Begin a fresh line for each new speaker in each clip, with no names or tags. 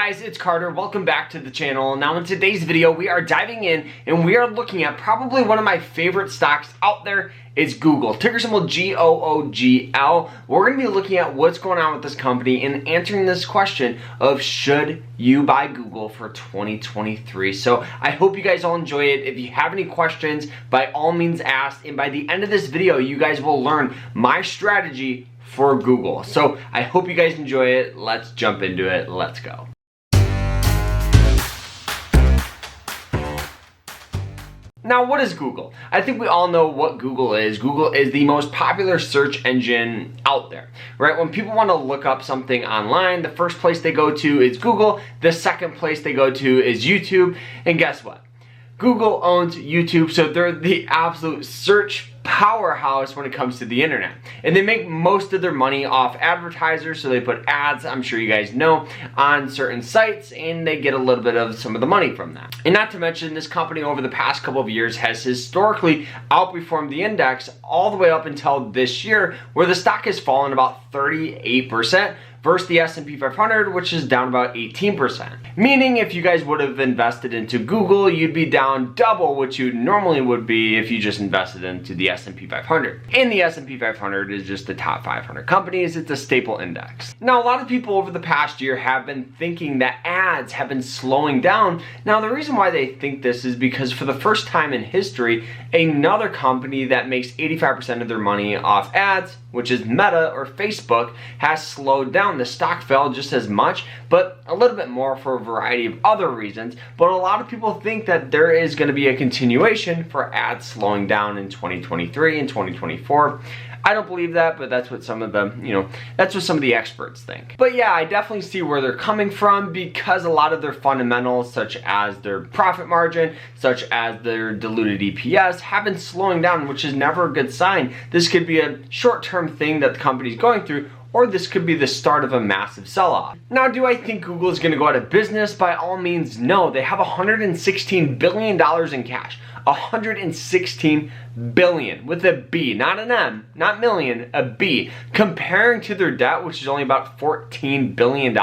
guys, it's Carter. Welcome back to the channel. Now in today's video, we are diving in and we are looking at probably one of my favorite stocks out there. It's Google, ticker symbol GOOGL. We're going to be looking at what's going on with this company and answering this question of should you buy Google for 2023. So I hope you guys all enjoy it. If you have any questions, by all means ask. And by the end of this video, you guys will learn my strategy for Google. So I hope you guys enjoy it. Let's jump into it. Let's go. Now, what is Google? I think we all know what Google is. Google is the most popular search engine out there, right? When people want to look up something online, the first place they go to is Google. The second place they go to is YouTube. And guess what? Google owns YouTube, so they're the absolute search powerhouse when it comes to the internet. And they make most of their money off advertisers, so they put ads, I'm sure you guys know, on certain sites, and they get a little bit of some of the money from that. And not to mention, this company over the past couple of years has historically outperformed the index all the way up until this year, where the stock has fallen about 38%, versus the S&P 500, which is down about 18%. Meaning if you guys would have invested into Google, you'd be down double what you normally would be if you just invested into the S&P 500. And the S&P 500 is just the top 500 companies. It's a staple index. Now, a lot of people over the past year have been thinking that ads have been slowing down. Now, the reason why they think this is because for the first time in history, another company that makes 85% of their money off ads, which is Meta or Facebook, has slowed down. The stock fell just as much, but a little bit more for a variety of other reasons. But a lot of people think that there is going to be a continuation for ads slowing down in 2023 and 2024. I don't believe that, but that's what some of the, that's what some of the experts think. But yeah, I definitely see where they're coming from, because a lot of their fundamentals, such as their profit margin, such as their diluted EPS, have been slowing down, which is never a good sign. This could be a short-term thing that the company's going through, or this could be the start of a massive sell-off. Now, do I think Google is going to go out of business? By all means, no. They have $116 billion in cash. 116 billion with a B, not an M, not million, a B. Comparing to their debt, which is only about $14 billion,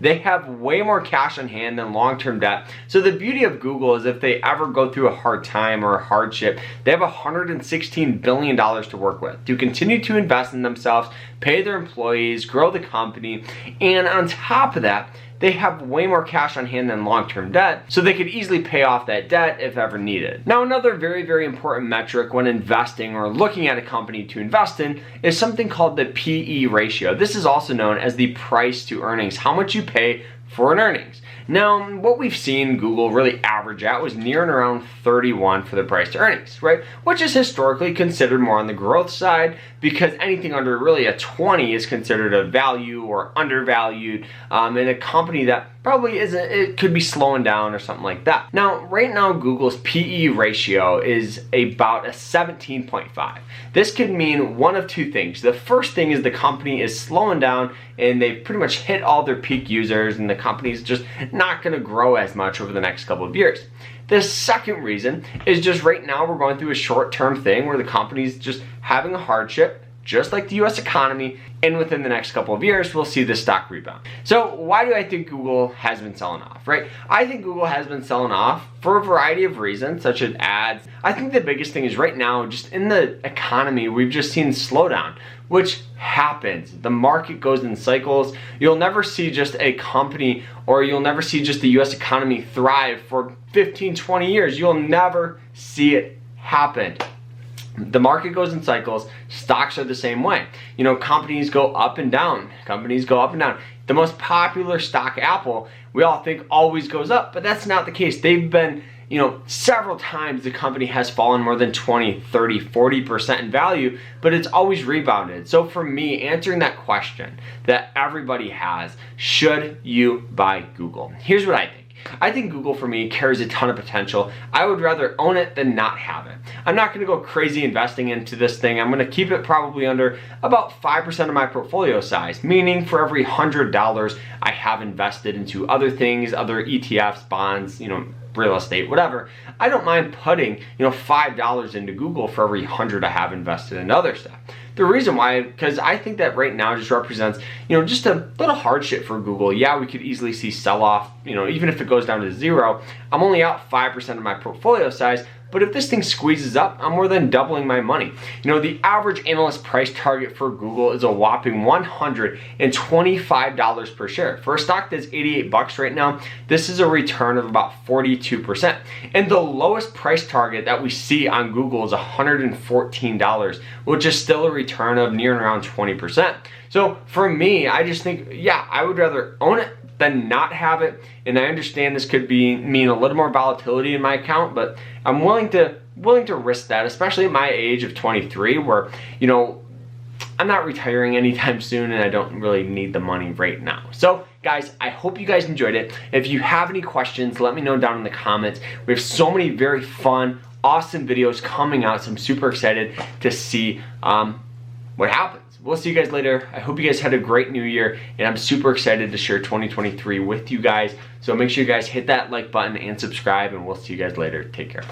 they have way more cash on hand than long-term debt. So the beauty of Google is if they ever go through a hard time or a hardship, they have $116 billion to work with to continue to invest in themselves, pay their employees, grow the company, and on top of that, they have way more cash on hand than long-term debt, so they could easily pay off that debt if ever needed. Now, another very, very important metric when investing or looking at a company to invest in is something called the PE ratio. This is also known as the price to earnings, how much you pay for an earnings. Now, what we've seen Google really average at was near and around 31 for the price to earnings, right? Which is historically considered more on the growth side, because anything under really a 20 is considered a value or undervalued, in a company that probably isn't, it could be slowing down or something like that. Now, right now, Google's PE ratio is about a 17.5. This could mean one of two things. The first thing is the company is slowing down and they've pretty much hit all their peak users and the company's just not going to grow as much over the next couple of years. The second reason is just right now we're going through a short-term thing where the company's just having a hardship, just like the US economy, and within the next couple of years, we'll see the stock rebound. So why do I think Google has been selling off, right? I think Google has been selling off for a variety of reasons, such as ads. I think the biggest thing is right now, just in the economy, we've just seen slowdown, which happens. The market goes in cycles. You'll never see just a company, or you'll never see just the US economy thrive for 15, 20 years. You'll never see it happen. The market goes in cycles. Stocks are the same way. Companies go up and down. Companies go up and down. The most popular stock, Apple, we all think always goes up, but that's not the case. They've been, several times the company has fallen more than 20, 30, 40% in value, but it's always rebounded. So for me, answering that question that everybody has, should you buy Google? Here's what I think. I think Google, for me, carries a ton of potential. I would rather own it than not have it. I'm not going to go crazy investing into this thing. I'm going to keep it probably under about 5% of my portfolio size, meaning for every $100 I have invested into other things, other ETFs, bonds, real estate, whatever, I don't mind putting, $5 into Google for every 100 I have invested in other stuff. the reason why, because I think that right now just represents, you know, just a little hardship for Google. Yeah, we could easily see sell-off, you know, even if it goes down to 0, I'm only out 5% of my portfolio size. But if this thing squeezes up, I'm more than doubling my money. You know, the average analyst price target for Google is a whopping $125 per share. For a stock that's 88 bucks right now, this is a return of about 42%. And the lowest price target that we see on Google is $114, which is still a return of near and around 20%. So for me, I just think, yeah, I would rather own it than not have it. And I understand this could mean a little more volatility in my account, but I'm willing to risk that, especially at my age of 23, where, you know, I'm not retiring anytime soon and I don't really need the money right now. So guys, I hope you guys enjoyed it. If you have any questions, let me know down in the comments. We have so many very fun, awesome videos coming out, so I'm super excited to see what happens. We'll see you guys later. I hope you guys had a great new year, and I'm super excited to share 2023 with you guys. So make sure you guys hit that like button and subscribe, and we'll see you guys later. Take care.